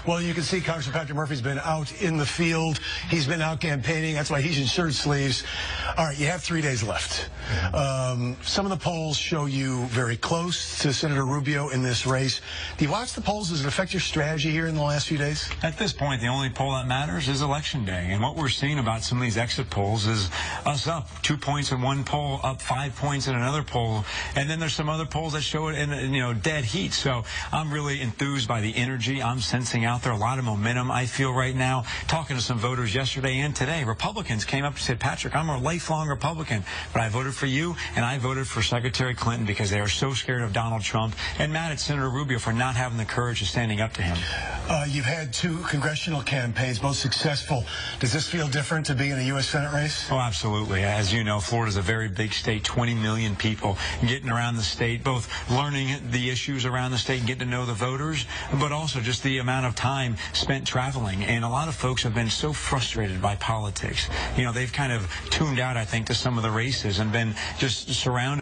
Well, you can see Congressman Patrick Murphy's been out in the field. He's been out campaigning. That's why he's in shirt sleeves. All right, you have 3 days left. Some of the polls show you very close to Senator Rubio in this race. Do you watch the polls? Does it affect your strategy here in the last few days? At this point, the only poll that matters is Election Day. And what we're seeing about some of these exit polls is us up 2 points in one poll, up 5 points in another poll. And then there's some other polls that show it in dead heat. So I'm really enthused by the energy I'm sensing out there. A lot of momentum I feel right now. Talking to some voters yesterday and today, Republicans came up and said, Patrick, I'm a lifelong Republican, but I voted for you and I voted for Secretary Clinton because they are so scared of Donald Trump and mad at Senator Rubio for not having the courage of standing up to him. You've had 2 congressional campaigns, both successful. Does this feel different to be in a U.S. Senate race? Oh, absolutely. As you know, Florida's a very big state, 20 million people getting around the state, both learning the issues around the state and getting to know the voters, but also just the amount of time spent traveling. And a lot of folks have been so frustrated by politics. They've kind of tuned out, I think, to some of the races and been just surrounded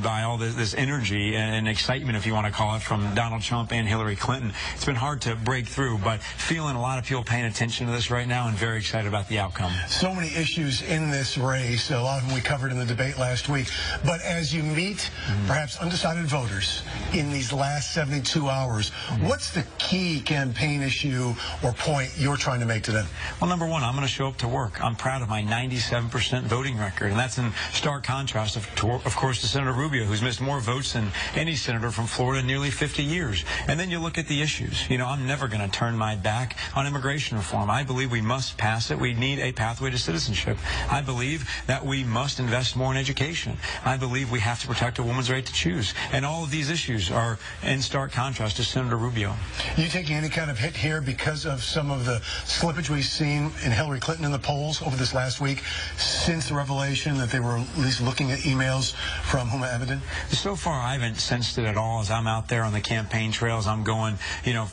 by all this energy and excitement, if you want to call it, from Donald Trump and Hillary Clinton. It's been hard to break through, but feeling a lot of people paying attention to this right now and very excited about the outcome. So many issues in this race, a lot of them we covered in the debate last week. But as you meet perhaps undecided voters in these last 72 hours, what's the key campaign issue or point you're trying to make to them? Well, number one, I'm going to show up to work. I'm proud of my 97% voting record, and that's in stark contrast, of course, to Senator Rubio, who's missed more votes than any senator from Florida in nearly 50 years. And then you look at the issues. I'm never going to turn my back on immigration reform. I believe we must pass it. We need a pathway to citizenship. I believe that we must invest more in education. I believe we have to protect a woman's right to choose. And all of these issues are in stark contrast to Senator Rubio. You taking any kind of hit here because of some of the slippage we've seen in Hillary Clinton in the polls over this last week since the revelation that they were at least looking at emails from whom evident? So far, I haven't sensed it at all. As I'm out there on the campaign trails, I'm going,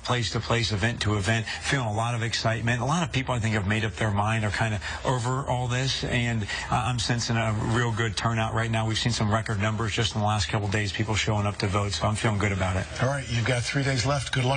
place to place, event to event, feeling a lot of excitement. A lot of people, I think, have made up their mind, are kind of over all this, and I'm sensing a real good turnout right now. We've seen some record numbers just in the last couple of days, people showing up to vote, so I'm feeling good about it. All right, you've got 3 days left. Good luck.